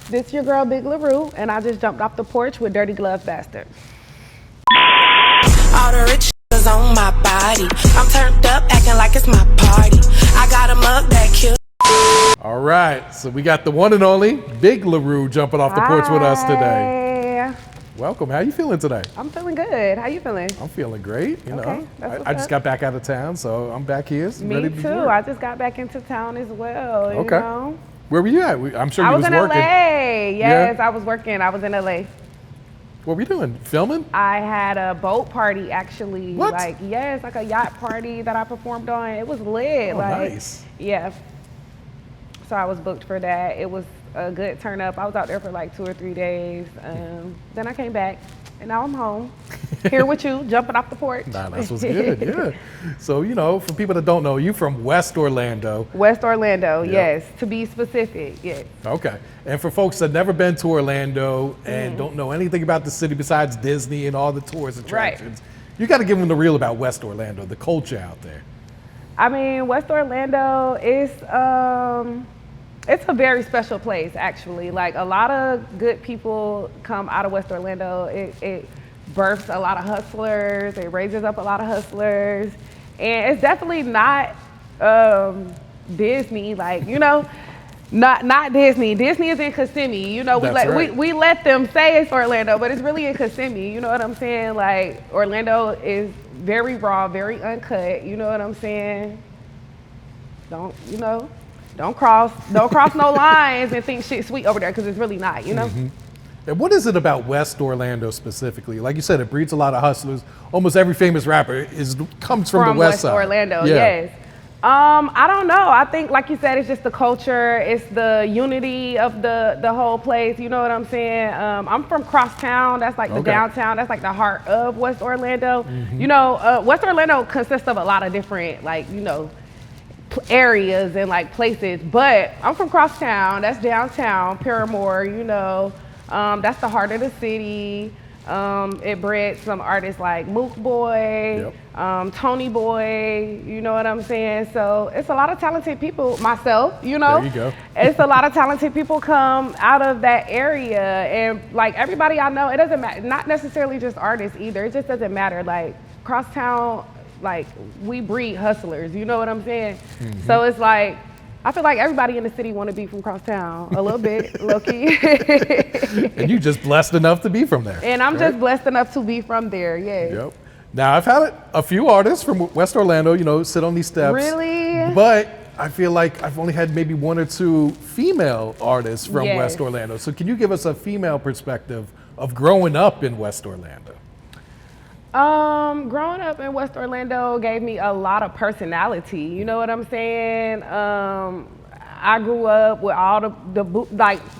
This your girl, Big Larue, and I just jumped off the porch with Dirty Glove Bastard. All the rich is on my body. I'm turned up, acting like it's my party. I got a mug that kills. All right, so we got the one and only Big Larue jumping off the porch with us today. Welcome. How you feeling today? I'm feeling good. How you feeling? I'm feeling great. You know, that's I just got back out of town, so I'm back here. Me ready to too. work. I just got back into town as well. You Okay. know? Where were you at? I'm sure you I was in working. LA. Yes, Yeah? I was working. I was in LA. What were you doing? Filming? I had a boat party actually. What? Like a yacht party that I performed on. It was lit. Oh, like, nice. Yeah. So I was booked for that. It was a good turn up. I was out there for like 2 or 3 days. Then I came back. And now I'm home, here with you, jumping off the porch. Nah, that's what's good, yeah. So, you know, for people that don't know, you from West Orlando. West Orlando, Yep. yes. To be specific, yes. Okay. And for folks that never been to Orlando and don't know anything about the city besides Disney and all the tourist attractions, you got to give them the real about West Orlando, the culture out there. I mean, West Orlando is, it's a very special place, actually. Like, a lot of good people come out of West Orlando. It births a lot of hustlers. It raises up a lot of hustlers. And it's definitely not Disney, like, you know, not Disney. Disney is in Kissimmee. You know, we let them say it's Orlando, but it's really in Kissimmee. You know what I'm saying? Like, Orlando is very raw, very uncut. You know what I'm saying? Don't cross no lines and think shit's sweet over there, because it's really not, you know? Mm-hmm. And what is it about West Orlando specifically? Like you said, it breeds a lot of hustlers. Almost every famous rapper comes from the West side. Orlando, yeah. Yes. I don't know. I think, like you said, it's just the culture. It's the unity of the whole place. You know what I'm saying? I'm from Crosstown. That's like the downtown. That's like the heart of West Orlando. Mm-hmm. You know, West Orlando consists of a lot of different, like, you know, areas and like places, but I'm from Crosstown. That's downtown, Paramore, you know. That's the heart of the city. It bred some artists like Mook Boy, Tony Boy, you know what I'm saying? So it's a lot of talented people, myself, you know. There you go. It's a lot of talented people come out of that area, and like everybody I know, it doesn't matter, not necessarily just artists either, it just doesn't matter. Like, Crosstown, like, we breed hustlers, you know what I'm saying? Mm-hmm. So it's like, I feel like everybody in the city want to be from Crosstown a little bit, low key. And you just blessed enough to be from there. And I'm just blessed enough to be from there, yes. Yep. Now, I've had a few artists from West Orlando, you know, sit on these steps. Really? But I feel like I've only had maybe 1 or 2 female artists from West Orlando. So can you give us a female perspective of growing up in West Orlando? Growing up in West Orlando gave me a lot of personality. You know what I'm saying? I grew up with all the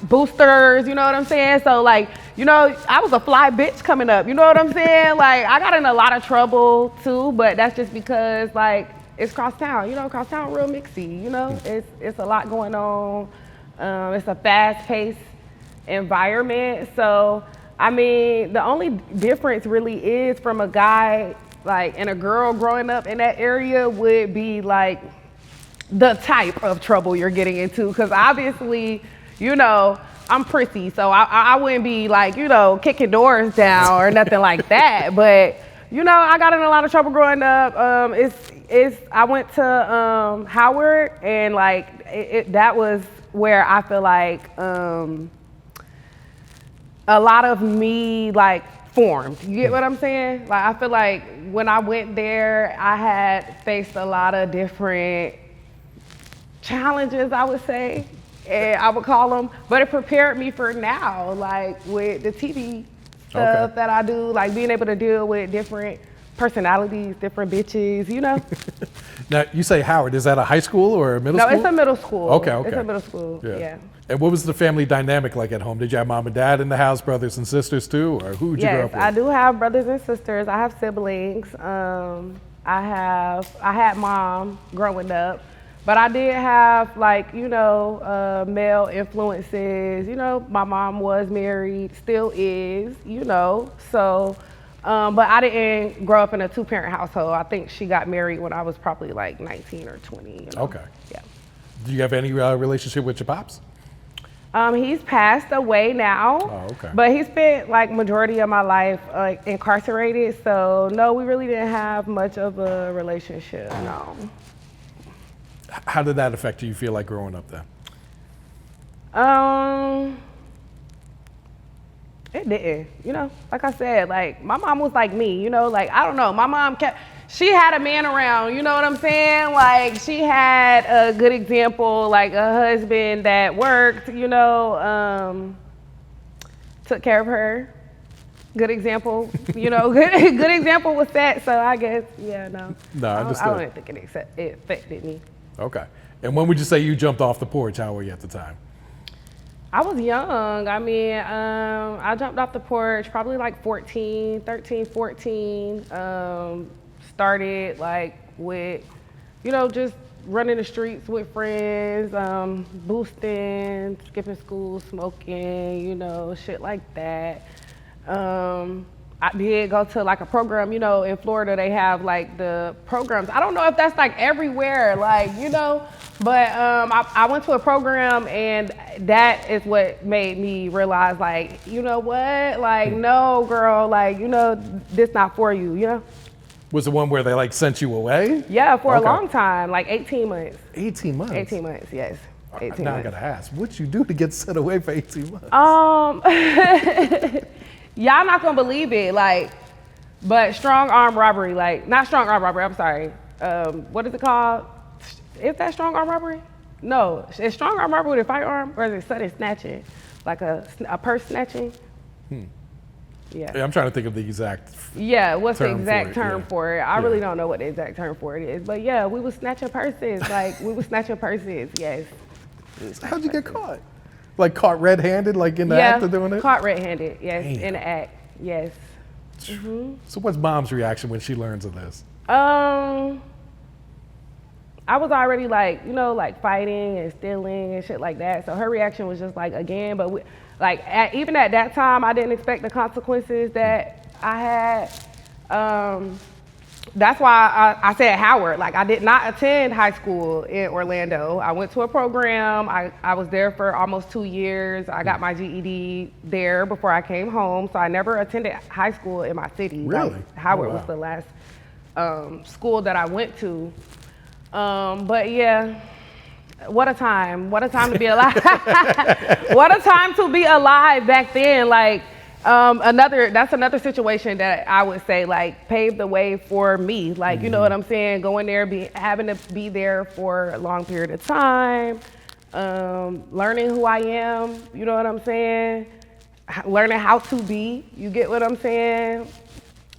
boosters, you know what I'm saying? So, like, you know, I was a fly bitch coming up, you know what I'm saying? Like, I got in a lot of trouble too, but that's just because, like, it's Crosstown, you know, Crosstown real mixy, you know? It's a lot going on. It's a fast-paced environment, so I mean, the only difference really is from a guy, like, and a girl growing up in that area would be, like, the type of trouble you're getting into. Because obviously, you know, I'm prissy, so I wouldn't be, like, you know, kicking doors down or nothing like that. But, you know, I got in a lot of trouble growing up. I went to Howard, and, like, that was where I feel like a lot of me, like, formed. You get what I'm saying? Like, I feel like when I went there, I had faced a lot of different challenges, I would say, and I would call them, but it prepared me for now, like, with the TV stuff that I do, like, being able to deal with different personalities, different bitches, you know? Now, you say Howard, is that a high school or a middle school? No, it's a middle school. Okay. It's a middle school, yeah. And what was the family dynamic like at home? Did you have mom and dad in the house, brothers and sisters too, or who'd you grow up with? Yes, I do have brothers and sisters. I have siblings. I had mom growing up, but I did have, like, you know, male influences. You know, my mom was married, still is, you know, so. But I didn't grow up in a 2-parent household. I think she got married when I was probably like 19 or 20. You know? Okay. Yeah. Do you have any relationship with your pops? He's passed away now. Oh, okay. But he spent like majority of my life like incarcerated. So no, we really didn't have much of a relationship. No. How did that affect you feel like growing up there? It didn't. You know, like I said, like my mom was like me. You know, like I don't know. My mom she had a man around, you know what I'm saying? Like she had a good example, like a husband that worked, you know, took care of her. Good example, you know, good example was set. So I guess, yeah, no. No, I understood. I don't think it affected me. Okay. And when would you say you jumped off the porch? How were you at the time? I was young. I mean, I jumped off the porch probably like 13, 14. Started like with, you know, just running the streets with friends, boosting, skipping school, smoking, you know, shit like that. I did go to like a program, you know, in Florida they have like the programs. I don't know if that's like everywhere, like, you know, but I went to a program and that is what made me realize like, you know what, like, no girl, like, you know, this not for you, you know? Was the one where they like sent you away? Yeah, for a long time, like 18 months. 18 months? 18 months, yes. 18 now months. I gotta ask, what'd you do to get sent away for 18 months? Y'all not gonna believe it, like, but strong arm robbery, like, not strong arm robbery, I'm sorry. What is it called? Is that strong arm robbery? No, is strong arm robbery with a firearm or is it sudden snatching? Like a purse snatching? Yeah. I'm trying to think of the exact what's the exact term for it? I really Yeah. don't know what the exact term for it is. But yeah, we was snatching purses. Like, we was snatching purses, yes. How'd you get caught? Like caught red-handed, like in the act of doing it? Caught red-handed, yes, Damn. in the act, yes. So what's mom's reaction when she learns of this? I was already like, you know, like fighting and stealing and shit like that. So her reaction was just like, again, but even at that time, I didn't expect the consequences that I had. That's why I said Howard. Like, I did not attend high school in Orlando. I went to a program. I was there for almost 2 years. I got my GED there before I came home. So I never attended high school in my city. Really? Like, Howard Oh, wow. was the last school that I went to. But yeah, what a time. What a time to be alive. What a time to be alive back then. Like, that's another situation that I would say like paved the way for me. Like, you know what I'm saying? Going there, having to be there for a long period of time, learning who I am, you know what I'm saying? Learning how to be, you get what I'm saying?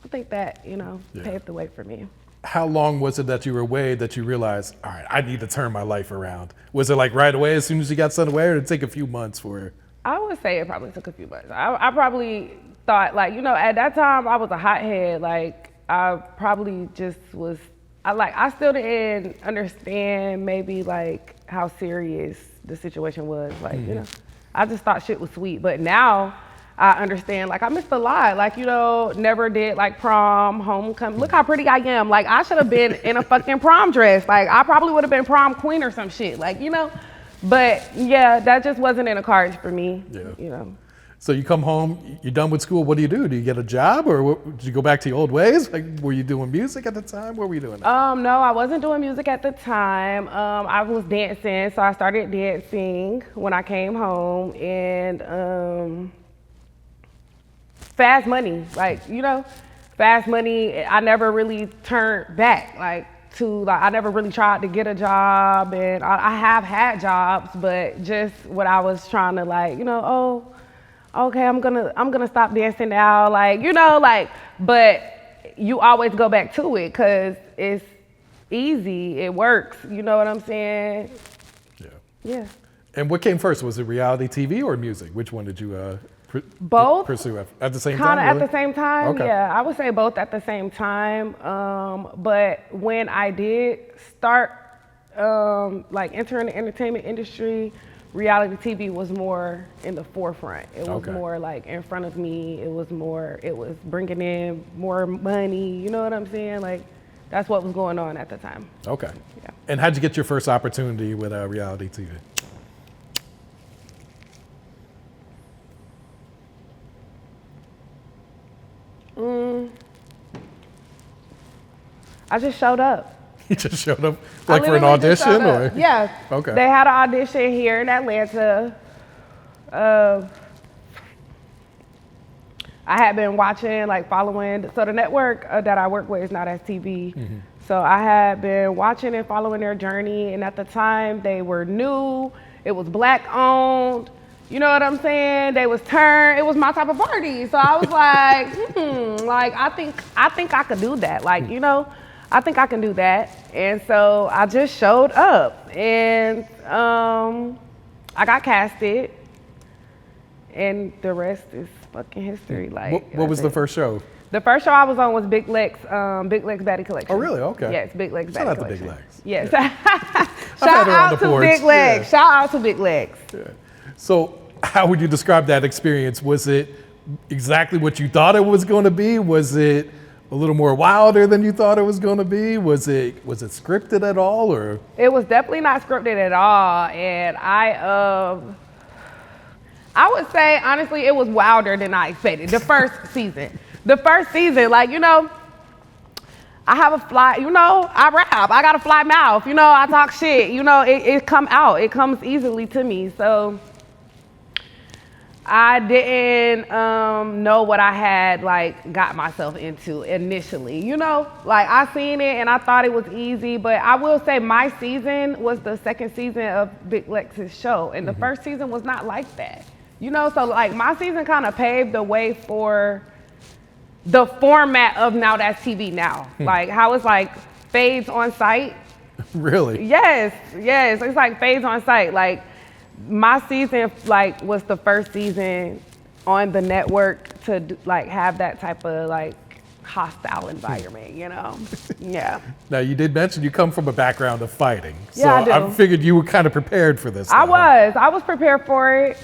I think that, you know, paved the way for me. How long was it that you were away that you realized, all right, I need to turn my life around? Was it like right away as soon as you got sent away, or did it take a few months for? I would say it probably took a few months. I probably thought, like, you know, at that time I was a hothead. Like, I probably just was, I still didn't understand maybe like how serious the situation was. Like, you know, I just thought shit was sweet. But now I understand, like, I missed a lot. Like, you know, never did like prom, homecoming. Look how pretty I am. Like, I should have been in a fucking prom dress. Like, I probably would have been prom queen or some shit. Like, you know. But yeah, that just wasn't in the cards for me. Yeah. You know. So you come home, you're done with school. What do? Do you get a job, or did you go back to your old ways? Like, were you doing music at the time? What were you doing? No, I wasn't doing music at the time. I was dancing, so I started dancing when I came home, and fast money, like, you know, fast money. I never really turned back, like. I never really tried to get a job, and I have had jobs, but just what I was trying to, like, you know, okay, I'm gonna stop dancing now, like, you know, like, but you always go back to it because it's easy, it works, you know what I'm saying? Yeah. And what came first? Was it reality TV or music? Which one did you both pursue at the same time? Kind of really? at the same time. Okay. Yeah, I would say both at the same time. But when I did start like entering the entertainment industry, reality TV was more in the forefront. It was more like in front of me. It was bringing in more money. You know what I'm saying? Like, that's what was going on at the time. Okay. Yeah. And how'd you get your first opportunity with reality TV? I just showed up. You just showed up I like for an literally just audition, showed up. or Yeah. Okay. They had an audition here in Atlanta. I had been watching, like following, so the network that I work with is not STV. So I had been watching and following their journey, and at the time they were new, it was Black owned, you know what I'm saying? They was turned, it was my type of party. So I was like, like I think I could do that. Like, you know, I think I can do that. And so I just showed up, and I got casted, and the rest is fucking history. Like, what was the first show? The first show I was on was Big Lex, Big Lex Baddie Collection. Oh, really? Okay. Yes, Big Lex Shout Baddie out to Collection. Big Lex. Yes. had Shout her on out the to porch. Big Lex. Yeah. Shout out to Big Lex. Yeah. So how would you describe that experience? Was it exactly what you thought it was going to be? Was it a little more wilder than you thought it was going to be? Was it scripted at all, or? It was definitely not scripted at all, and I would say honestly it was wilder than I expected. The first season, like, you know, I have a fly, you know, I rap, I got a fly mouth, you know, I talk shit, you know, it come out, it comes easily to me. So I didn't know what I had like got myself into initially, you know, like I seen it and I thought it was easy, but I will say my season was the second season of Big Lex's show, and the first season was not like that, you know. So like my season kind of paved the way for the format of Now That's TV Now, like how it's like fades on site. Really? Yes, it's like fades on site. Like my season like was the first season on the network to like have that type of like hostile environment, you know. Yeah. Now you did mention you come from a background of fighting, so Yeah, I do. figured you were kind of prepared for this. I was prepared for it.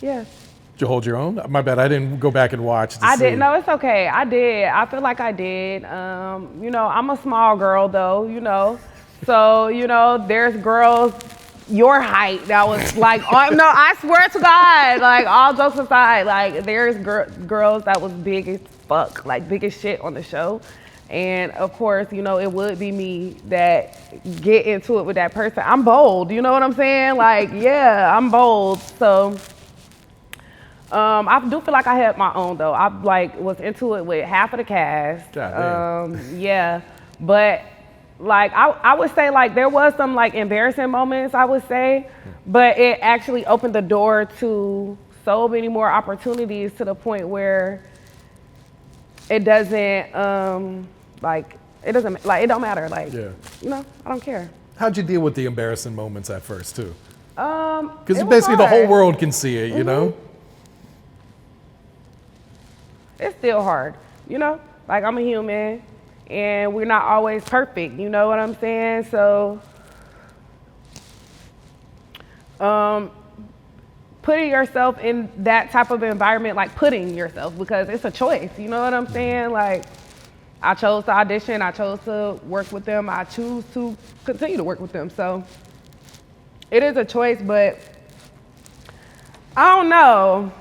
Yeah. Did you hold your own? My bad, I didn't go back and watch. I did. No, it's okay. I did. I feel like I did. You know, I'm a small girl though, you know. So, you know, there's girls your height that was like, no, I swear to God, like all jokes aside, like there's girls that was big as fuck, like big as shit on the show. And of course, you know, it would be me that get into it with that person. I'm bold, you know what I'm saying? Like, yeah, I'm bold. So I do feel like I had my own though. I like was into it with half of the cast. Yeah, but like I would say like there was some like embarrassing moments, I would say, but it actually opened the door to so many more opportunities to the point where it doesn't like it don't matter, like, you know, I don't care. How'd you deal with the embarrassing moments at first too? Because It basically was the whole hard. world can see it, you know? It's still hard, you know? Like, I'm a human, and we're not always perfect, you know what I'm saying? So, putting yourself in that type of environment, like putting yourself, because it's a choice, you know what I'm saying? Like, I chose to audition, I chose to work with them, I choose to continue to work with them. So, it is a choice, but I don't know.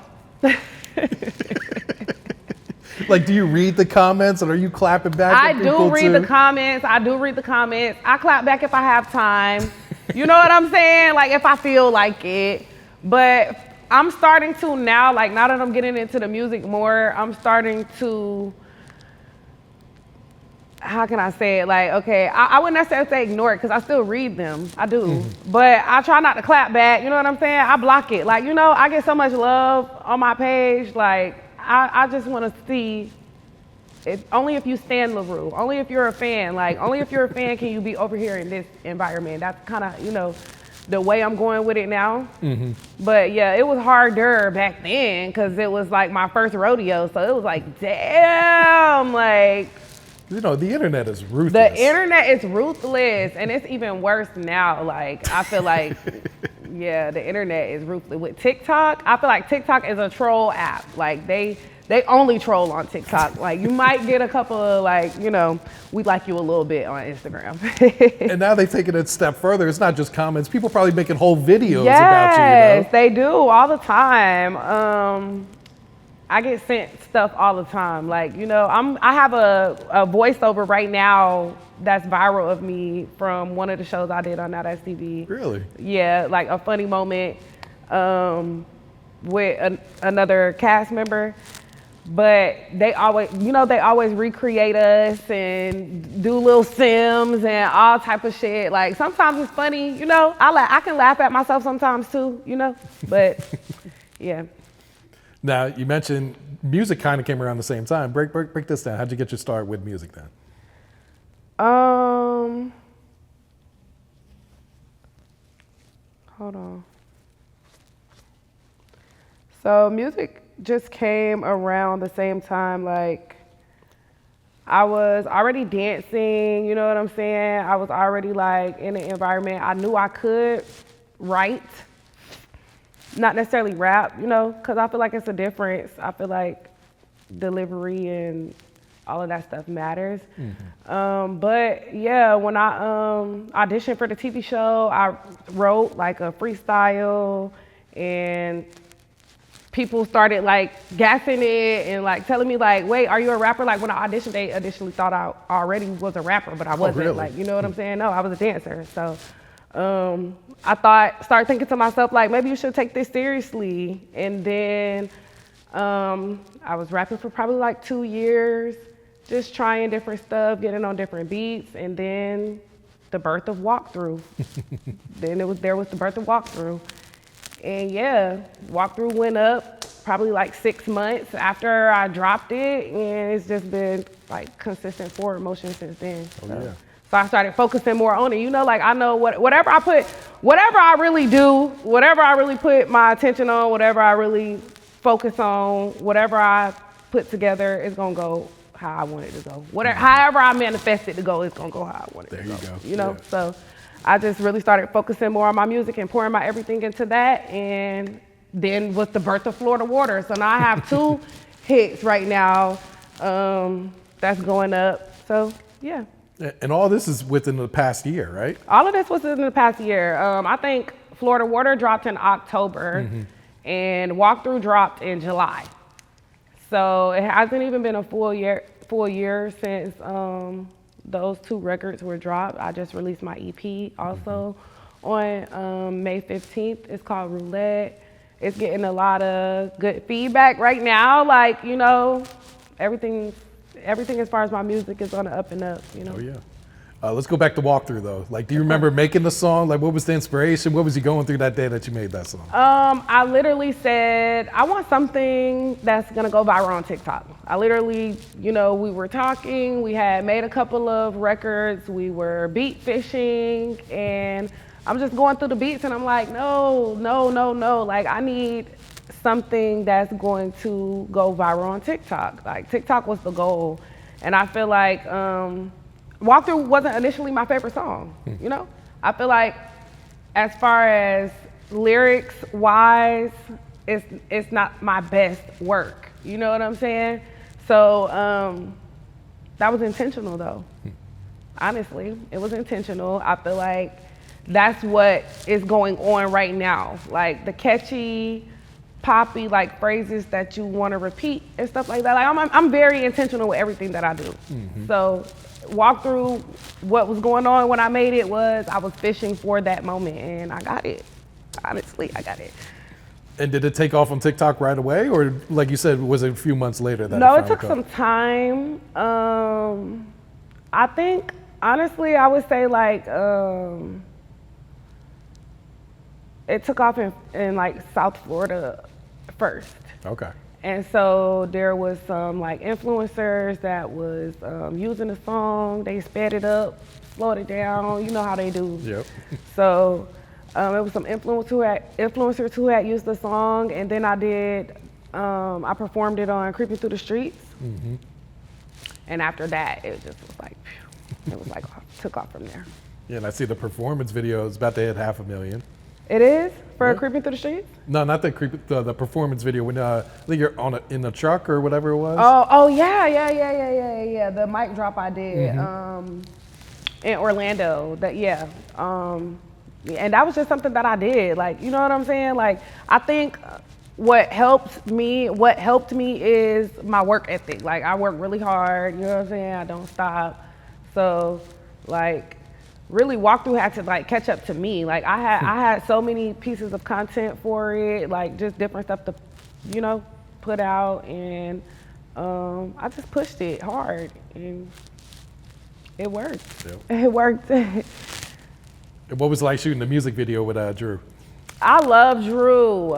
Like, do you read the comments, and are you clapping back I at people do read too? the comments. I clap back if I have time. You know what I'm saying? Like if I feel like it. But I'm starting to now, like now that I'm getting into the music more, I'm starting to, how can I say it? Like, okay, I wouldn't necessarily say ignore it because I still read them. I do. But I try not to clap back. You know what I'm saying? I block it. Like, you know, I get so much love on my page. Like, I just want to see, only if you stand LaRue, only if you're a fan, like only if you're a fan can you be over here in this environment. That's kind of, you know, the way I'm going with it now. But yeah, it was harder back then because it was like my first rodeo. So it was like, damn, like. You know, the internet is ruthless. The internet is ruthless, and it's even worse now. Like, I feel like, yeah, the internet is ruthless. With TikTok, I feel like TikTok is a troll app. Like, they only troll on TikTok. Like, you might get a couple of, like, you know, we like you a little bit on Instagram. And now they've taken it a step further. It's not just comments. People probably making whole videos Yes, about you, you know? they do all the time. I get sent stuff all the time. Like, you know, I have a voiceover right now that's viral of me from one of the shows I did on Now That's TV. Really? Yeah, like a funny moment with another cast member. But they always, you know, they always recreate us and do little sims and all type of shit. Like sometimes it's funny, you know. I can laugh at myself sometimes too, you know. But yeah. Now you mentioned music kind of came around the same time. Break this down. How'd you get your start with music then? Hold on. So music just came around the same time. Like I was already dancing, you know what I'm saying? I was already like in an environment. I knew I could write, not necessarily rap, you know, because I feel like it's a difference. I feel like delivery and all of that stuff matters. But yeah, when I auditioned for the TV show, I wrote like a freestyle, and people started like gassing it and like telling me like, wait, are you a rapper? Like when I auditioned, they initially thought I already was a rapper, but I wasn't. Really? Like, you know what I'm saying? No, I was a dancer. So I started thinking to myself like, maybe you should take this seriously. And then I was rapping for probably like 2 years, just trying different stuff, getting on different beats, and then the birth of Walkthrough. Then there was the birth of Walkthrough. And yeah, Walkthrough went up probably like 6 months after I dropped it, and it's just been like consistent forward motion since then. So I started focusing more on it. You know, like I know whatever I really do, whatever I really put my attention on, whatever I really focus on, whatever I put together is gonna go how I want it to go. However I manifest it to go, it's gonna go how I want it to go. There you go. You know, so I just really started focusing more on my music and pouring my everything into that, and then was the birth of Florida Water. So now I have 2 hits right now that's going up. So yeah. And all this is within the past year, right? All of this was in the past year. I think Florida Water dropped in October, and Walkthrough dropped in July. So it hasn't even been a full year since those 2 records were dropped. I just released my EP also on May 15th. It's called Ruelette. It's getting a lot of good feedback right now. Like, you know, everything as far as my music is on the up and up, you know. Oh yeah. Let's go back to Walkthrough though. Like, do you remember making the song? Like, what was the inspiration? What was you going through that day that you made that song? I literally said, I want something that's gonna go viral on TikTok. I literally, you know, we were talking, we had made a couple of records, we were beat fishing, and I'm just going through the beats and I'm like, no. Like, I need something that's going to go viral on TikTok. Like, TikTok was the goal. And I feel like, Walkthrough wasn't initially my favorite song, you know? I feel like as far as lyrics wise, it's not my best work, you know what I'm saying? So that was intentional though. Honestly, it was intentional. I feel like that's what is going on right now. Like the catchy, poppy like phrases that you want to repeat and stuff like that. Like I'm very intentional with everything that I do. So Walkthrough, what was going on when I made it was I was fishing for that moment, and I got it. Honestly, I got it. And did it take off on TikTok right away, or like you said, was it a few months later that No, it it took finally some time. I think honestly, I would say like it took off in like South Florida first. Okay. And so there was some like influencers that was using the song. They sped it up, slowed it down. You know how they do. Yep. So it was some influencers who had used the song, and then I performed it on Creeping Through the Streets. And after that, it just was like, phew, it was like took off from there. Yeah, and I see the performance video is about to hit 500,000. It is for Creeping Through the Streets? No, not the performance video. When I think you're in the truck or whatever it was. Oh yeah. The mic drop I did in Orlando. And that was just something that I did. Like, you know what I'm saying? Like, I think what helped me is my work ethic. Like, I work really hard, you know what I'm saying? I don't stop. So, like, really Walk Through had to like catch up to me. Like, I had so many pieces of content for it, like just different stuff to, you know, put out, and I just pushed it hard, and it worked. Yep. It worked. What was it like shooting the music video with Thru? I love Thru.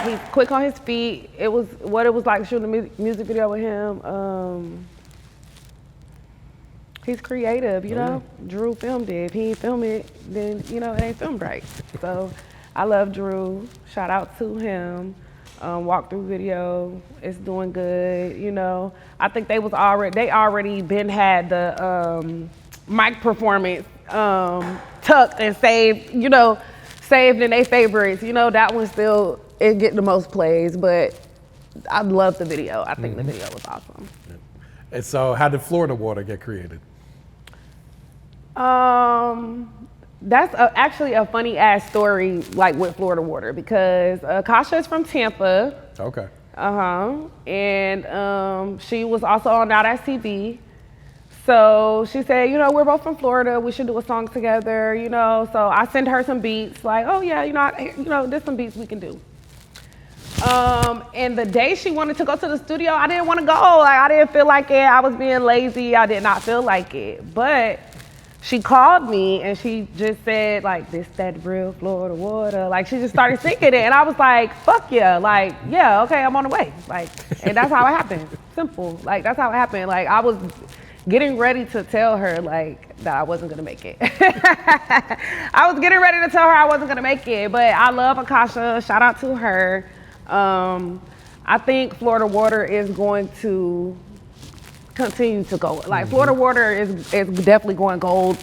He's quick on his feet. It was what it was like shooting a music video with him. He's creative, you know? Thru filmed it. If he ain't film it, then, you know, it ain't filmed right. So I love Thru. Shout out to him. Walk Through video, it's doing good, you know. I think they already been had the mic performance tucked and saved, you know, saved in their favorites. You know, that one still, it get the most plays, but I love the video. I think the video was awesome. And so how did Florida Water get created? That's actually a funny ass story, like with Florida Water, because Aakosha is from Tampa. Okay. And she was also on Out at CB. So she said, you know, we're both from Florida. We should do a song together, you know. So I sent her some beats, like, oh yeah, you know, there's some beats we can do. And the day she wanted to go to the studio, I didn't want to go. Like, I didn't feel like it. I was being lazy. I did not feel like it. But she called me and she just said, like, this, that real Florida water. Like, she just started singing it. And I was like, fuck yeah. Like, yeah, okay, I'm on the way. Like, and that's how it happened. Simple. Like, that's how it happened. Like, I was getting ready to tell her, like, that I wasn't gonna make it. I was getting ready to tell her I wasn't gonna make it. But I love Aakosha. Shout out to her. I think Florida Water is going to continue to go. Like, Florida Water is definitely going gold,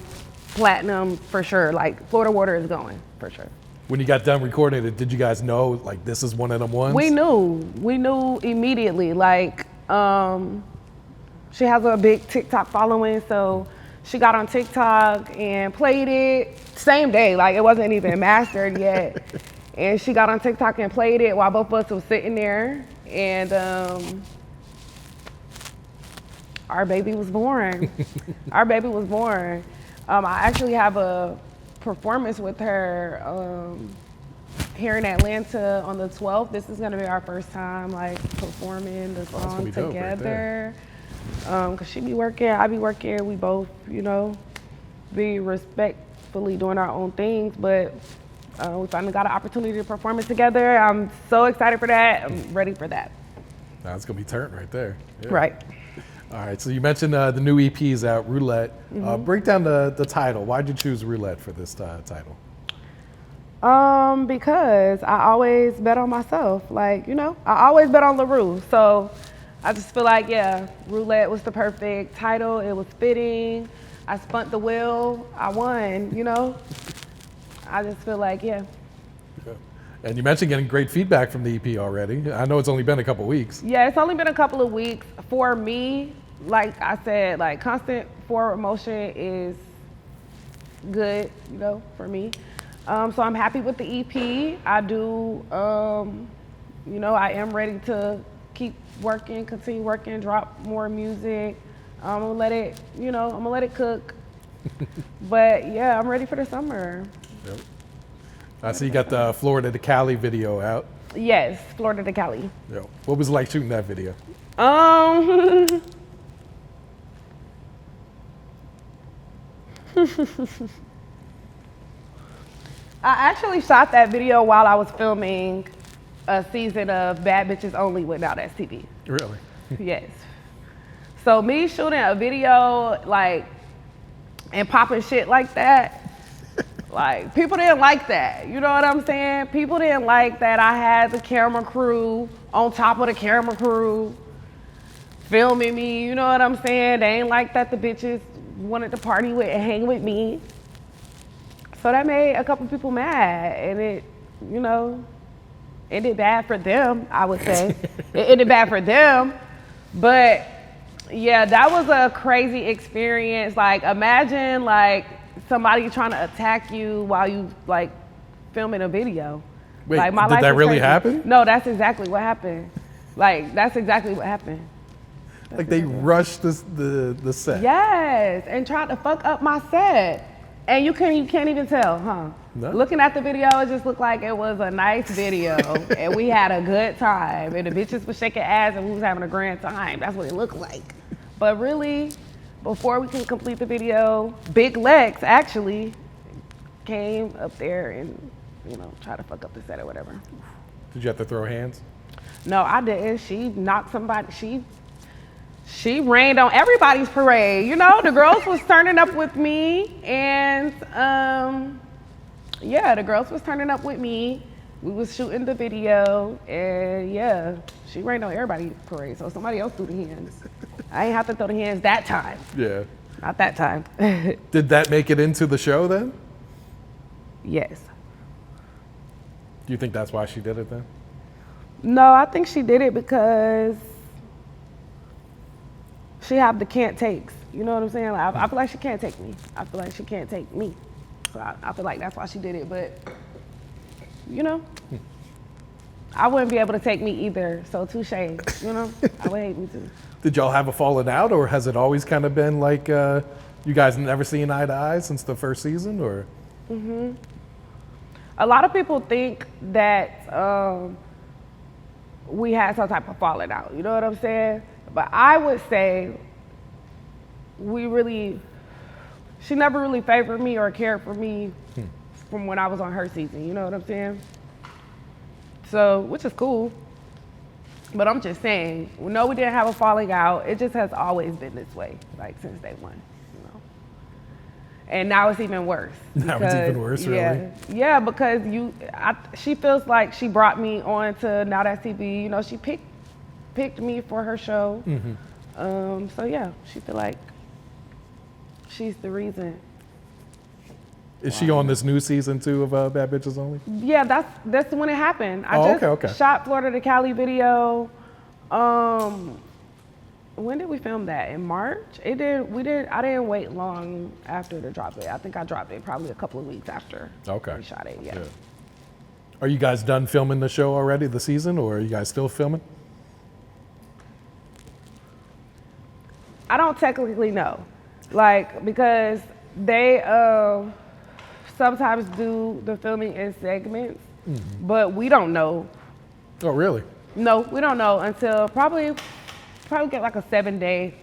platinum for sure. Like, Florida Water is going for sure. When you got done recording it, did you guys know, like, this is one of them ones? We knew immediately. Like, she has a big TikTok following, so she got on TikTok and played it same day. Like, it wasn't even mastered yet. And she got on TikTok and played it while both of us was sitting there. And our baby was born. Our baby was born. I actually have a performance with her here in Atlanta on the 12th. This is gonna be our first time like performing the song together. Cause she be working, I be working. We both, you know, be respectfully doing our own things, but we finally got an opportunity to perform it together. I'm so excited for that. I'm ready for that. That's gonna be turned right there. Yeah. Right. All right, so you mentioned the new EP's out, Ruelette. Break down the title. Why'd you choose Ruelette for this title? Because I always bet on myself. Like, you know, I always bet on Larue. So I just feel like, yeah, Ruelette was the perfect title. It was fitting. I spun the wheel. I won, you know? I just feel like, yeah. And you mentioned getting great feedback from the EP already. I know it's only been a couple weeks. Yeah, it's only been a couple of weeks. For me, like I said, like constant forward motion is good, you know, for me. So I'm happy with the EP. I do, you know, I am ready to keep working, continue working, drop more music. I'm gonna let it, you know, I'm gonna let it cook. But yeah, I'm ready for the summer. Yep. I see you got the Florida to Cali video out. Yes, Florida to Cali. Yep. What was it like shooting that video? I actually shot that video while I was filming a season of Bad Bitches Only with Now That's TV. Really? Yes. So me shooting a video like and popping shit like that, like people didn't like that. You know what I'm saying? People didn't like that I had the camera crew on top of the camera crew filming me. You know what I'm saying? They ain't like that the bitches wanted to party with and hang with me. So that made a couple people mad, and it, you know, ended bad for them, I would say. It ended bad for them, but yeah, that was a crazy experience. Like, imagine like somebody trying to attack you while you like filming a video. Wait, like, my did life that is really crazy. happen? No, that's exactly what happened. Like, that's exactly what happened. Like they rushed the set. Yes, and tried to fuck up my set. And you can't even tell, huh? No. Looking at the video, it just looked like it was a nice video, and we had a good time, and the bitches was shaking ass, and we was having a grand time. That's what it looked like. But really, before we can complete the video, Big Lex actually came up there and, you know, tried to fuck up the set or whatever. Did you have to throw hands? No, I didn't. She knocked somebody. She rained on everybody's parade. You know, the girls was turning up with me, and yeah, the girls was turning up with me. We was shooting the video, and yeah, she rained on everybody's parade. So somebody else threw the hands. I ain't have to throw the hands that time. Yeah. Not that time. Did that make it into the show then? Yes. Do you think that's why she did it then? No, I think she did it because she have the can't takes. You know what I'm saying? Like, I feel like she can't take me. I feel like she can't take me. So I feel like that's why she did it. But, you know, I wouldn't be able to take me either. So touche, you know? I would hate me too. Did y'all have a falling out, or has it always kind of been like you guys never seen eye to eye since the first season, or? A lot of people think that we had some type of falling out. You know what I'm saying? But I would say she never really favored me or cared for me from when I was on her season. You know what I'm saying? So, which is cool. But I'm just saying, no, we didn't have a falling out. It just has always been this way, like since day one, you know. And now it's even worse. Now it's even worse, really? Yeah, because she feels like she brought me on to Now That's TV. You know, she picked me for her show. So yeah, she feel like she's the reason. Is she on this new season too of Bad Bitches Only? Yeah, that's when it happened. I okay. shot Florida to Cali video. When did we film that? In March? I didn't wait long after to drop it. I think I dropped it probably a couple of weeks after we shot it, yeah. Are you guys done filming the show already, the season, or are you guys still filming? I don't technically know. Like, because they sometimes do the filming in segments, but we don't know. Oh, really? No, we don't know until probably get like a 7-day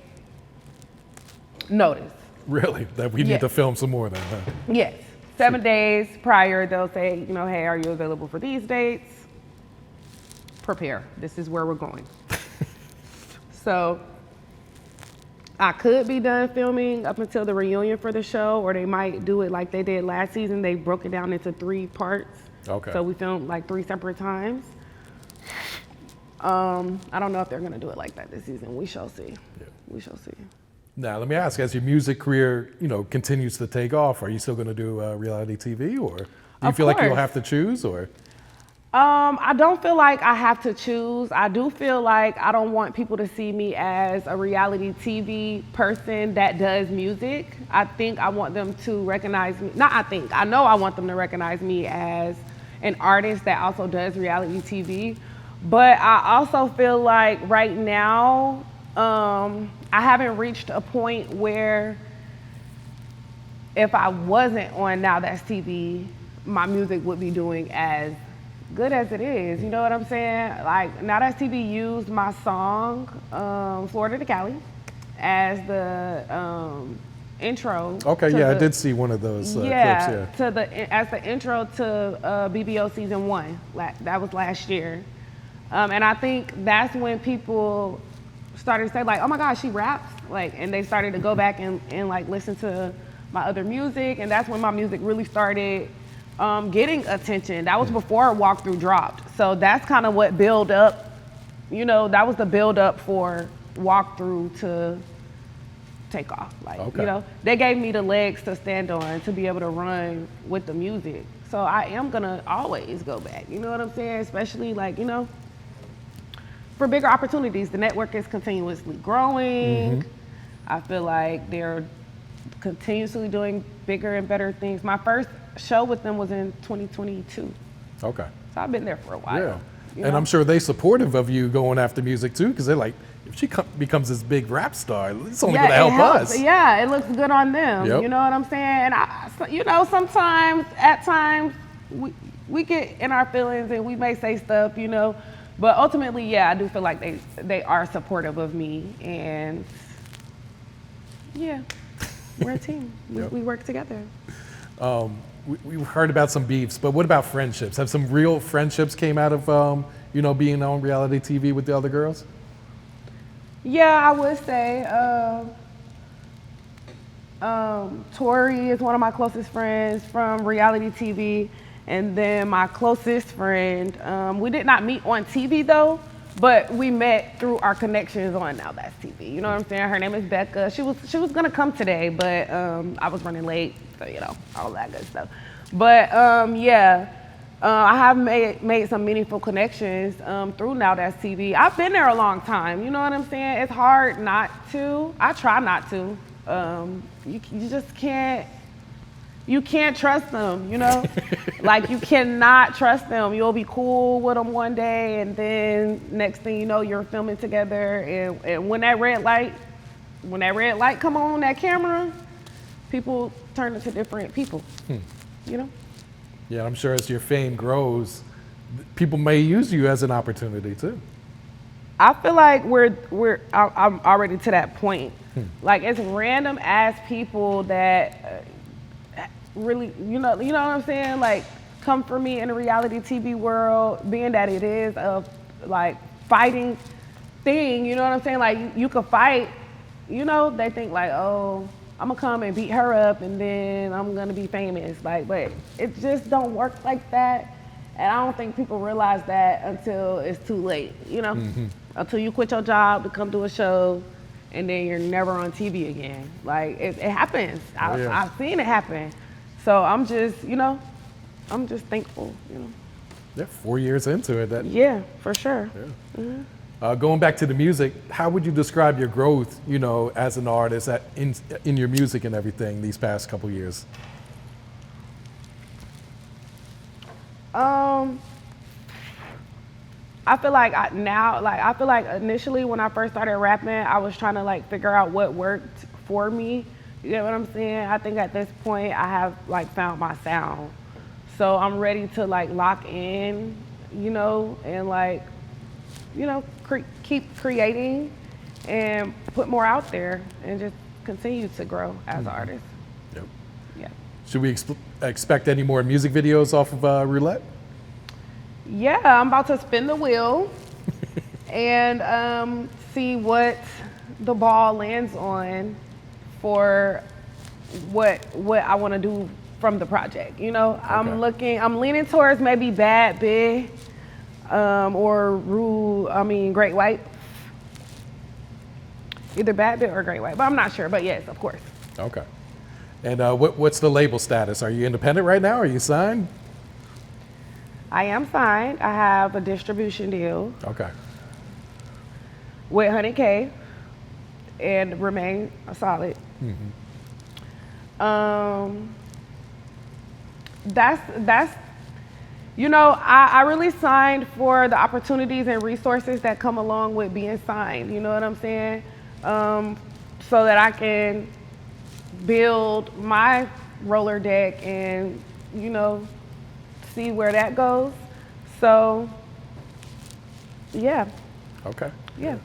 notice. Really? That we need to film some more then, huh? Yes. 7 days prior, they'll say, you know, hey, are you available for these dates? Prepare. This is where we're going. So I could be done filming up until the reunion for the show, or they might do it like they did last season. They broke it down into 3 parts. Okay. So we filmed like 3 separate times. I don't know if they're gonna do it like that this season. We shall see. Yeah. We shall see. Now, let me ask, as your music career, you know, continues to take off, are you still gonna do reality TV, or do you feel like you'll have to choose, or? I don't feel like I have to choose. I do feel like I don't want people to see me as a reality TV person that does music. I think I want them to recognize me. I know I want them to recognize me as an artist that also does reality TV. But I also feel like right now, I haven't reached a point where if I wasn't on Now That's TV, my music would be doing as good as it is. You know what I'm saying? Like, Now That's TV used my song, Florida to Cali, as the intro. Okay, yeah, I did see one of those clips, yeah. As the intro to BBO season 1. That was last year. And I think that's when people started to say, like, oh my gosh, she raps, like, and they started to go back and like listen to my other music, and that's when my music really started getting attention. That was before Walkthrough dropped. So that's kind of what built up, you know, that was the build up for Walkthrough to take off. Like, you know, they gave me the legs to stand on to be able to run with the music. So I am gonna always go back, you know what I'm saying? Especially like, you know, for bigger opportunities. The network is continuously growing. I feel like they're continuously doing bigger and better things. My first show with them was in 2022. Okay. So I've been there for a while. Yeah. you And know? I'm sure they supportive of you going after music too, because they're like, if she becomes this big rap star, it's only going to it help helps. us. Yeah, it looks good on them. Yep. You know what I'm saying? And sometimes, at times, we get in our feelings and we may say stuff, but ultimately, yeah, I do feel like they are supportive of me, and yeah, we're a team. Yep. We work together. We've heard about some beefs, but what about friendships? Have some real friendships came out of being on reality TV with the other girls? Yeah, I would say Tori is one of my closest friends from reality TV, and then my closest friend, we did not meet on TV though, but we met through our connections on Now That's TV. You know what I'm saying? Her name is Becca. She was gonna come today, but I was running late, so all that good stuff. But I have made some meaningful connections through Now That's TV. I've been there a long time. You know what I'm saying? It's hard not to. I try not to. You just can't. You can't trust them. Like you cannot trust them. You'll be cool with them one day, and then next thing you know, you're filming together. And when that red light come on that camera, people turn into different people. Yeah, I'm sure as your fame grows, people may use you as an opportunity too. I feel like I'm already to that point. Like it's random ass people that really, you know what I'm saying? Like come for me in the reality TV world, being that it is a like fighting thing. You know what I'm saying? Like you could fight. They think like, oh, I'm gonna come and beat her up and then I'm gonna be famous. Like, but it just don't work like that. And I don't think people realize that until it's too late, Until you quit your job to come do a show and then you're never on TV again. Like, it happens. I've seen it happen. So I'm just, I'm just thankful, Yeah, 4 years into it. Yeah, for sure. Yeah. Going back to the music, how would you describe your growth, as an artist in your music and everything these past couple years? I feel like initially when I first started rapping, I was trying to like figure out what worked for me. You get what I'm saying? I think at this point I have like found my sound. So I'm ready to like lock in, and like, keep creating and put more out there and just continue to grow as an artist. Yep. Yeah. Should we expect any more music videos off of Ruelette? Yeah, I'm about to spin the wheel and see what the ball lands on for what I want to do from the project. I'm leaning towards maybe Bad Big or Great White. Either Bad Big or Great White, but I'm not sure, but yes, of course. Okay. And what's the label status? Are you independent right now? Are you signed? I am signed. I have a distribution deal. Okay. With 100K and remain solid. That's I really signed for the opportunities and resources that come along with being signed. You know what I'm saying? So that I can build my roller deck and see where that goes. So yeah. Okay. Yeah.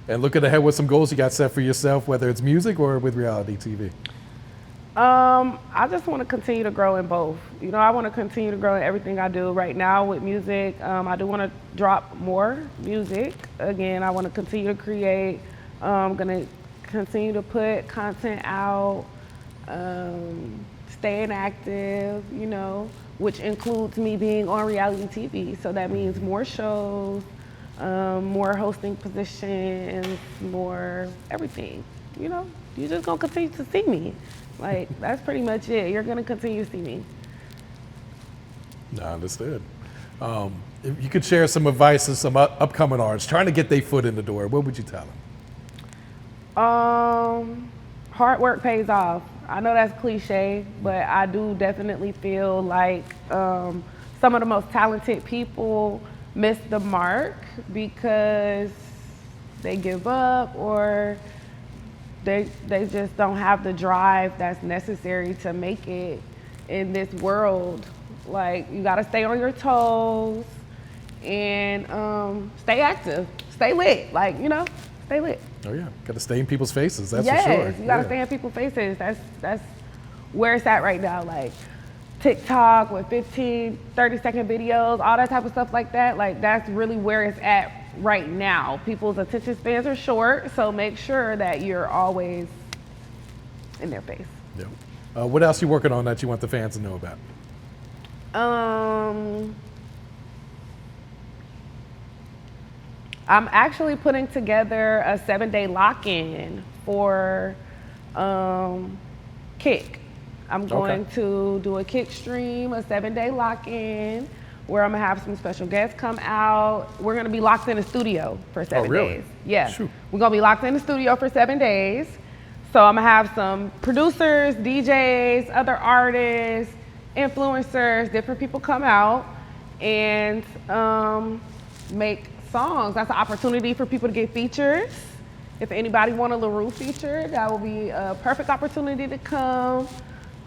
And looking ahead, what some goals you got set for yourself, whether it's music or with reality TV? I just want to continue to grow in both. I want to continue to grow in everything I do right now with music. I do want to drop more music. Again, I want to continue to create. I'm going to continue to put content out, staying active, which includes me being on reality TV. So that means more shows, more hosting positions, more everything. You're just gonna continue to see me. Like, that's pretty much it. You're gonna continue to see me. No, understood. If you could share some advice to some upcoming artists trying to get their foot in the door, what would you tell them? Hard work pays off. I know that's cliche, but I do definitely feel like some of the most talented people miss the mark because they give up or they just don't have the drive that's necessary to make it in this world. Like, you gotta stay on your toes and stay active, stay lit, like, you know, stay lit. Oh yeah, gotta stay in people's faces, that's Yes, for sure. you gotta stay in people's faces. That's where it's at right now. Like TikTok with 15, 30-second videos, all that type of stuff like that. Like, that's really where it's at right now. People's attention spans are short, so make sure that you're always in their face. Yep. What else you working on that you want the fans to know about? I'm actually putting together a 7-day lock-in for Kick. I'm going to do a Kick stream, a 7-day lock-in, where I'm gonna have some special guests come out. We're gonna be locked in the studio for 7 days. Yeah, Shoot. We're gonna be locked in the studio for 7 days. So I'm gonna have some producers, DJs, other artists, influencers, different people come out and make songs. That's an opportunity for people to get featured. If anybody want a LaRue feature, that will be a perfect opportunity to come.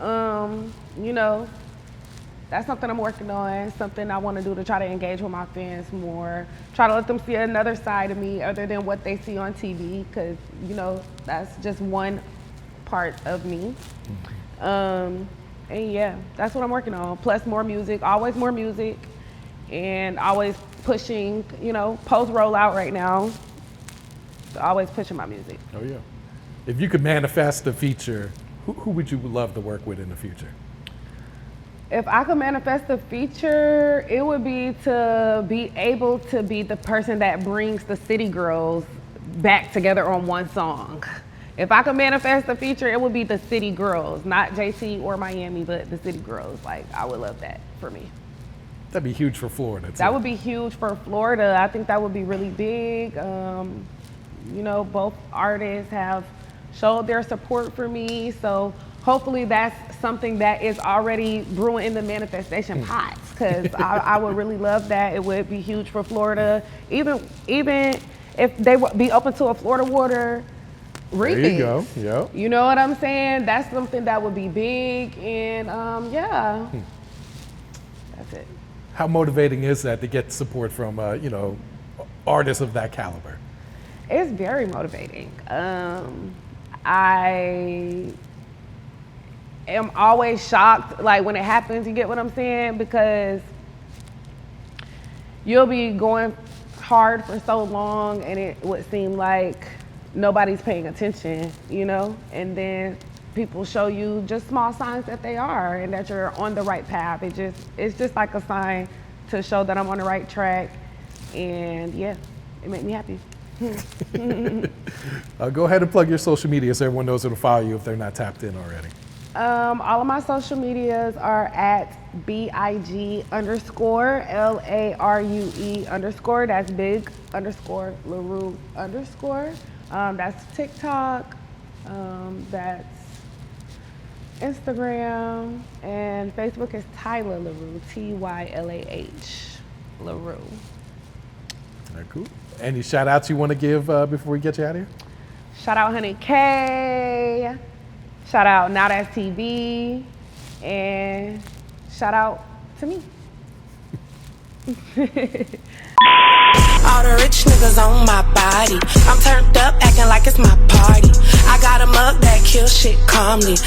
You know, that's something I'm working on, something I want to do to try to engage with my fans more, try to let them see another side of me other than what they see on TV, because, you know, that's just one part of me. And yeah, that's what I'm working on. Plus more music, always more music, and always pushing, you know, post rollout right now. So always pushing my music. Oh yeah. If you could manifest a feature, who would you love to work with in the future? If I could manifest a feature, it would be to be able to be the person that brings the city girls back together on one song. If I could manifest a feature, it would be the city girls, not JT or Miami, but the city girls. Like, I would love that for me. That'd be huge for Florida too. That would be huge for Florida. I think that would be really big. You know, both artists have showed their support for me, so hopefully that's something that is already brewing in the manifestation pot, because I would really love that. It would be huge for Florida. Even if they would be open to a Florida Water remix. There you go, yep. You know what I'm saying? That's something that would be big, and yeah, that's it. How motivating is that to get support from, you know, artists of that caliber? It's very motivating. I am always shocked, like, when it happens, you get what I'm saying? Because you'll be going hard for so long and it would seem like nobody's paying attention, you know? And then people show you just small signs that they are and that you're on the right path. It's just like a sign to show that I'm on the right track. And yeah, it made me happy. Go ahead and plug your social media so everyone knows who to follow you if they're not tapped in already. All of my social medias are at BIG_LARUE_. That's Big_Larue_. That's TikTok. That's Instagram, and Facebook is Tyler LaRue, TYLAH LaRue. All right, cool. Any shout outs you want to give before we get you out of here? Shout out Honey K. Shout out Now That's TV. And shout out to me. All the rich niggas on my body. I'm turned up, acting like it's my party. I got a mug that kill shit calmly.